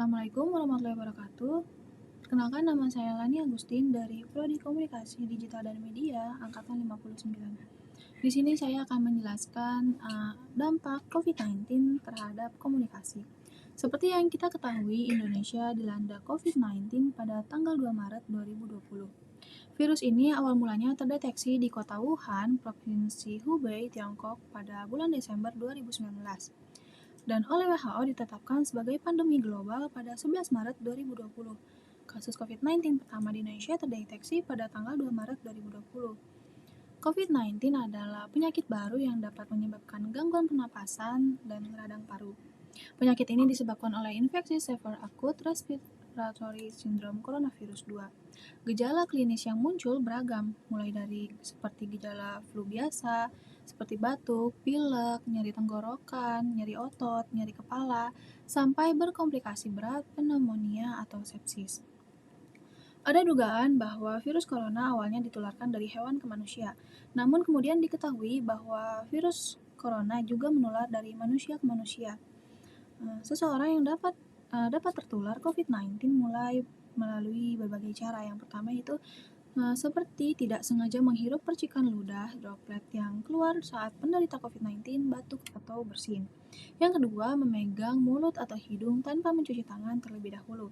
Assalamualaikum warahmatullahi wabarakatuh. Perkenalkan nama saya Lani Agustin dari Prodi Komunikasi Digital dan Media angkatan 59. Di sini saya akan menjelaskan dampak COVID-19 terhadap komunikasi. Seperti yang kita ketahui, Indonesia dilanda COVID-19 pada tanggal 2 Maret 2020. Virus ini awal mulanya terdeteksi di kota Wuhan, Provinsi Hubei, Tiongkok pada bulan Desember 2019 dan oleh WHO ditetapkan sebagai pandemi global pada 11 Maret 2020. Kasus COVID-19 pertama di Indonesia terdeteksi pada tanggal 2 Maret 2020. COVID-19 adalah penyakit baru yang dapat menyebabkan gangguan pernapasan dan radang paru. Penyakit ini disebabkan oleh infeksi Severe Acute Respiratory Syndrome Coronavirus 2. Gejala klinis yang muncul beragam, mulai dari seperti gejala flu biasa, seperti batuk, pilek, nyeri tenggorokan, nyeri otot, nyeri kepala, sampai berkomplikasi berat pneumonia atau sepsis. Ada dugaan bahwa virus corona awalnya ditularkan dari hewan ke manusia, namun kemudian diketahui bahwa virus corona juga menular dari manusia ke manusia. Seseorang yang dapat tertular COVID-19 mulai melalui berbagai cara. Yang pertama itu seperti tidak sengaja menghirup percikan ludah droplet yang keluar saat penderita COVID-19 batuk atau bersin. Yang kedua, memegang mulut atau hidung tanpa mencuci tangan terlebih dahulu.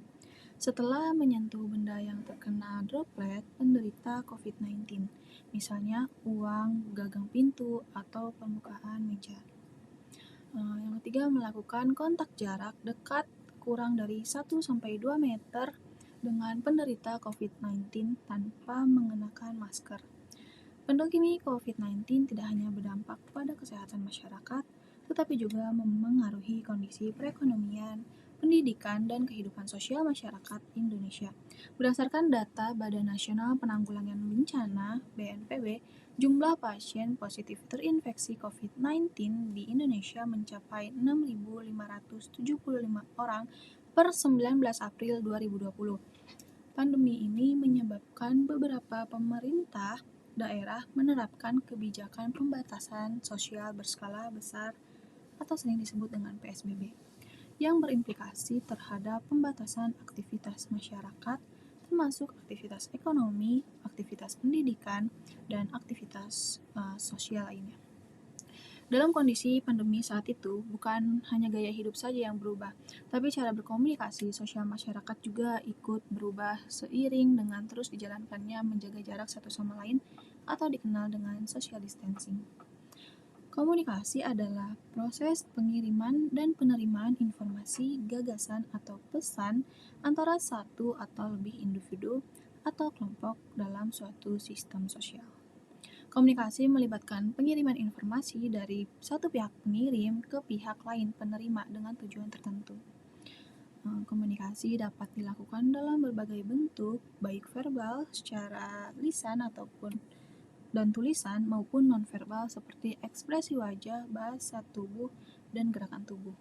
Setelah menyentuh benda yang terkena droplet penderita COVID-19, misalnya uang, gagang pintu, atau permukaan meja. Yang ketiga, melakukan kontak jarak dekat kurang dari 1-2 meter dengan penderita COVID-19 tanpa mengenakan masker. Pandemi COVID-19 tidak hanya berdampak pada kesehatan masyarakat, tetapi juga memengaruhi kondisi perekonomian, pendidikan, dan kehidupan sosial masyarakat Indonesia. Berdasarkan data Badan Nasional Penanggulangan Bencana (BNPB), jumlah pasien positif terinfeksi COVID-19 di Indonesia mencapai 6.575 orang per 19 April 2020. Pandemi ini menyebabkan beberapa pemerintah daerah menerapkan kebijakan pembatasan sosial berskala besar atau sering disebut dengan PSBB yang berimplikasi terhadap pembatasan aktivitas masyarakat termasuk aktivitas ekonomi, aktivitas pendidikan, dan aktivitas sosial lainnya. Dalam kondisi pandemi saat itu, bukan hanya gaya hidup saja yang berubah, tapi cara berkomunikasi sosial masyarakat juga ikut berubah seiring dengan terus dijalankannya menjaga jarak satu sama lain atau dikenal dengan social distancing. Komunikasi adalah proses pengiriman dan penerimaan informasi, gagasan, atau pesan antara satu atau lebih individu atau kelompok dalam suatu sistem sosial. Komunikasi melibatkan pengiriman informasi dari satu pihak pengirim ke pihak lain penerima dengan tujuan tertentu. Komunikasi dapat dilakukan dalam berbagai bentuk, baik verbal, secara lisan dan tulisan maupun nonverbal seperti ekspresi wajah, bahasa tubuh, dan gerakan tubuh.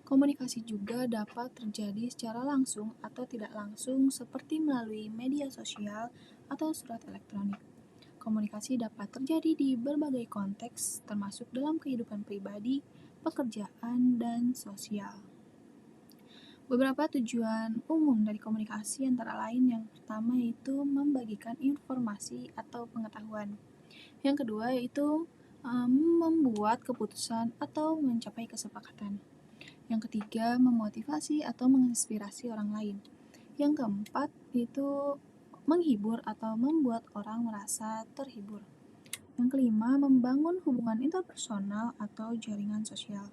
Komunikasi juga dapat terjadi secara langsung atau tidak langsung seperti melalui media sosial atau surat elektronik. Komunikasi dapat terjadi di berbagai konteks termasuk dalam kehidupan pribadi, pekerjaan, dan sosial. Beberapa tujuan umum dari komunikasi antara lain yang pertama yaitu membagikan informasi atau pengetahuan. Yang kedua yaitu membuat keputusan atau mencapai kesepakatan. Yang ketiga, memotivasi atau menginspirasi orang lain. Yang keempat itu menghibur atau membuat orang merasa terhibur. Yang kelima, membangun hubungan interpersonal atau jaringan sosial.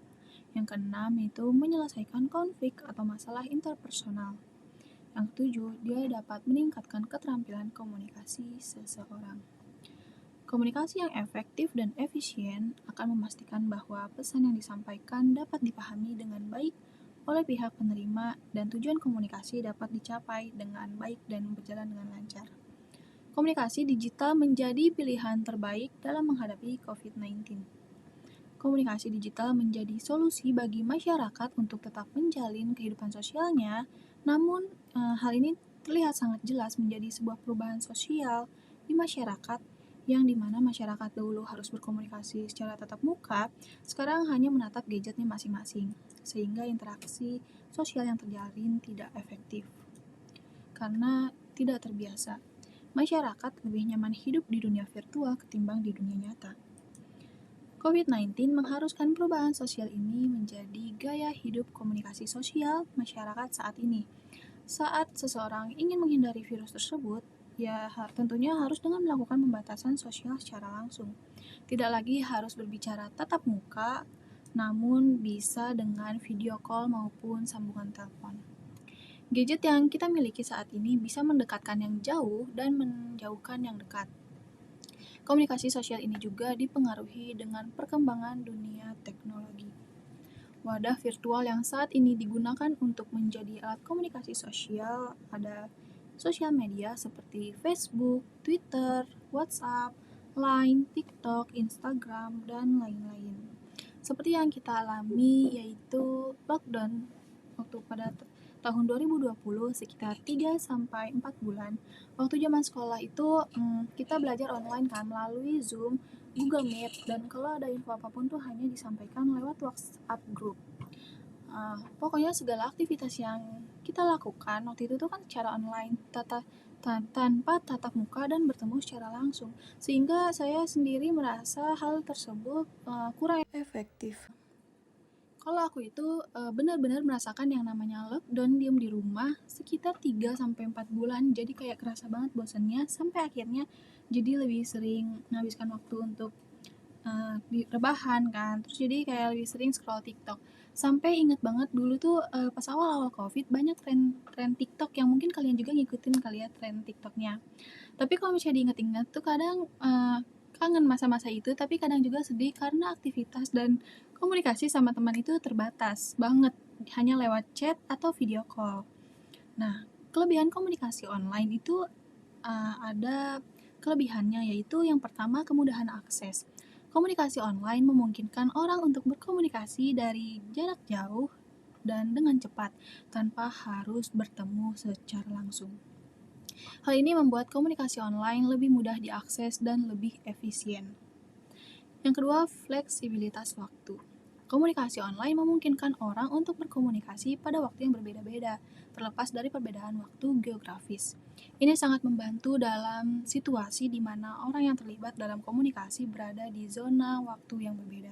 Yang keenam itu menyelesaikan konflik atau masalah interpersonal. Yang ketujuh, dia dapat meningkatkan keterampilan komunikasi seseorang. Komunikasi yang efektif dan efisien akan memastikan bahwa pesan yang disampaikan dapat dipahami dengan baik oleh pihak penerima dan tujuan komunikasi dapat dicapai dengan baik dan berjalan dengan lancar. Komunikasi digital menjadi pilihan terbaik dalam menghadapi COVID-19. Komunikasi digital menjadi solusi bagi masyarakat untuk tetap menjalin kehidupan sosialnya, namun hal ini terlihat sangat jelas menjadi sebuah perubahan sosial di masyarakat yang dimana masyarakat dahulu harus berkomunikasi secara tatap muka, sekarang hanya menatap gadgetnya masing-masing, sehingga interaksi sosial yang terjalin tidak efektif. Karena tidak terbiasa, masyarakat lebih nyaman hidup di dunia virtual ketimbang di dunia nyata. COVID-19 mengharuskan perubahan sosial ini menjadi gaya hidup komunikasi sosial masyarakat saat ini. Saat seseorang ingin menghindari virus tersebut, ya tentunya harus dengan melakukan pembatasan sosial secara langsung. Tidak lagi harus berbicara tatap muka, namun bisa dengan video call maupun sambungan telepon. Gadget yang kita miliki saat ini bisa mendekatkan yang jauh dan menjauhkan yang dekat. Komunikasi sosial ini juga dipengaruhi dengan perkembangan dunia teknologi. Wadah virtual yang saat ini digunakan untuk menjadi alat komunikasi sosial ada sosial media seperti Facebook, Twitter, WhatsApp, Line, TikTok, Instagram, dan lain-lain. Seperti yang kita alami yaitu lockdown waktu pada tahun 2020 sekitar 3-4 bulan. Waktu zaman sekolah itu kita belajar online kan melalui Zoom, Google Meet, dan kalau ada info apapun tuh hanya disampaikan lewat WhatsApp group. Pokoknya segala aktivitas yang kita lakukan waktu itu tuh kan secara online, tanpa tatap muka dan bertemu secara langsung, sehingga saya sendiri merasa hal tersebut kurang efektif. Kalau aku itu benar-benar merasakan yang namanya lockdown, diam di rumah sekitar 3-4 bulan, jadi kayak kerasa banget bosannya, sampai akhirnya jadi lebih sering menghabiskan waktu untuk di rebahan kan, terus jadi kayak lebih sering scroll TikTok. Sampai inget banget dulu tuh pas awal-awal COVID banyak tren TikTok yang mungkin kalian juga ngikutin kali ya tren TikToknya. Tapi kalau misalnya diinget-inget tuh kadang kangen masa-masa itu, tapi kadang juga sedih karena aktivitas dan komunikasi sama teman itu terbatas banget, hanya lewat chat atau video call. Nah, kelebihan komunikasi online itu ada kelebihannya, yaitu yang pertama kemudahan akses. Komunikasi online memungkinkan orang untuk berkomunikasi dari jarak jauh dan dengan cepat tanpa harus bertemu secara langsung. Hal ini membuat komunikasi online lebih mudah diakses dan lebih efisien. Yang kedua, fleksibilitas waktu. Komunikasi online memungkinkan orang untuk berkomunikasi pada waktu yang berbeda-beda, terlepas dari perbedaan waktu geografis. Ini sangat membantu dalam situasi di mana orang yang terlibat dalam komunikasi berada di zona waktu yang berbeda.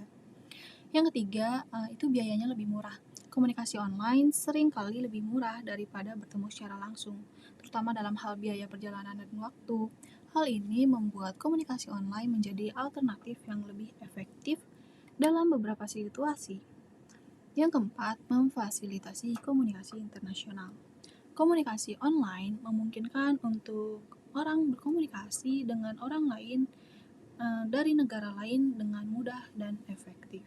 Yang ketiga, itu biayanya lebih murah. Komunikasi online sering kali lebih murah daripada bertemu secara langsung, terutama dalam hal biaya perjalanan dan waktu. Hal ini membuat komunikasi online menjadi alternatif yang lebih efektif dalam beberapa situasi. Yang keempat, memfasilitasi komunikasi internasional. Komunikasi online memungkinkan untuk orang berkomunikasi dengan orang lain dari negara lain dengan mudah dan efektif.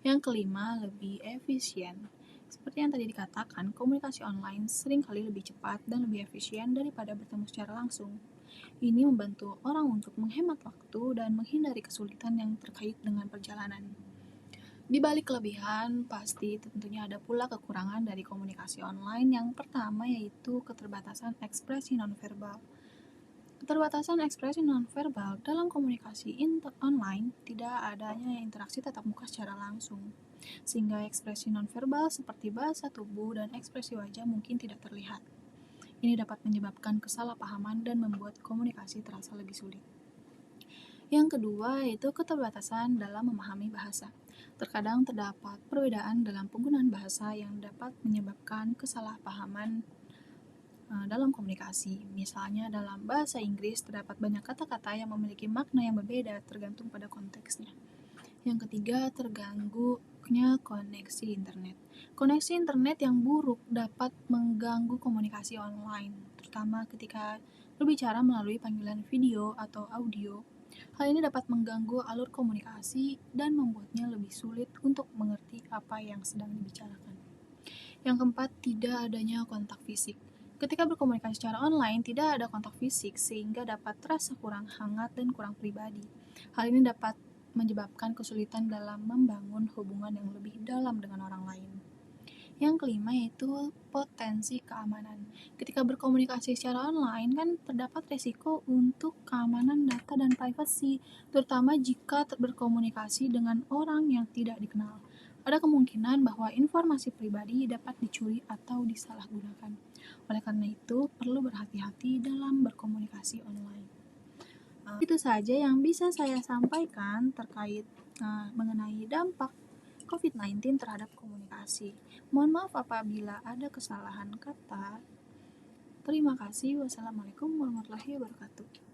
Yang kelima, lebih efisien. Seperti yang tadi dikatakan, komunikasi online seringkali lebih cepat dan lebih efisien daripada bertemu secara langsung. Ini membantu orang untuk menghemat waktu dan menghindari kesulitan yang terkait dengan perjalanan. Di balik kelebihan, pasti tentunya ada pula kekurangan dari komunikasi online. Yang pertama yaitu keterbatasan ekspresi nonverbal. Keterbatasan ekspresi nonverbal dalam komunikasi online tidak adanya interaksi tatap muka secara langsung, sehingga ekspresi nonverbal seperti bahasa tubuh dan ekspresi wajah mungkin tidak terlihat. Ini dapat menyebabkan kesalahpahaman dan membuat komunikasi terasa lebih sulit. Yang kedua yaitu keterbatasan dalam memahami bahasa. Terkadang terdapat perbedaan dalam penggunaan bahasa yang dapat menyebabkan kesalahpahaman dalam komunikasi. Misalnya dalam bahasa Inggris terdapat banyak kata-kata yang memiliki makna yang berbeda tergantung pada konteksnya. Yang ketiga, terganggunya koneksi internet. Koneksi internet yang buruk dapat mengganggu komunikasi online, terutama ketika berbicara melalui panggilan video atau audio. Hal ini dapat mengganggu alur komunikasi dan membuatnya lebih sulit untuk mengerti apa yang sedang dibicarakan. Yang keempat, tidak adanya kontak fisik. Ketika berkomunikasi secara online, tidak ada kontak fisik sehingga dapat terasa kurang hangat dan kurang pribadi. Hal ini dapat menyebabkan kesulitan dalam membangun hubungan yang lebih dalam dengan orang lain. Yang kelima yaitu potensi keamanan. Ketika berkomunikasi secara online kan terdapat resiko untuk keamanan data dan privasi, terutama jika berkomunikasi dengan orang yang tidak dikenal. Ada kemungkinan bahwa informasi pribadi dapat dicuri atau disalahgunakan. Oleh karena itu, perlu berhati-hati dalam berkomunikasi online. Itu saja yang bisa saya sampaikan terkait mengenai dampak COVID-19 terhadap komunikasi. Mohon maaf apabila ada kesalahan kata. Terima kasih. Wassalamualaikum warahmatullahi wabarakatuh.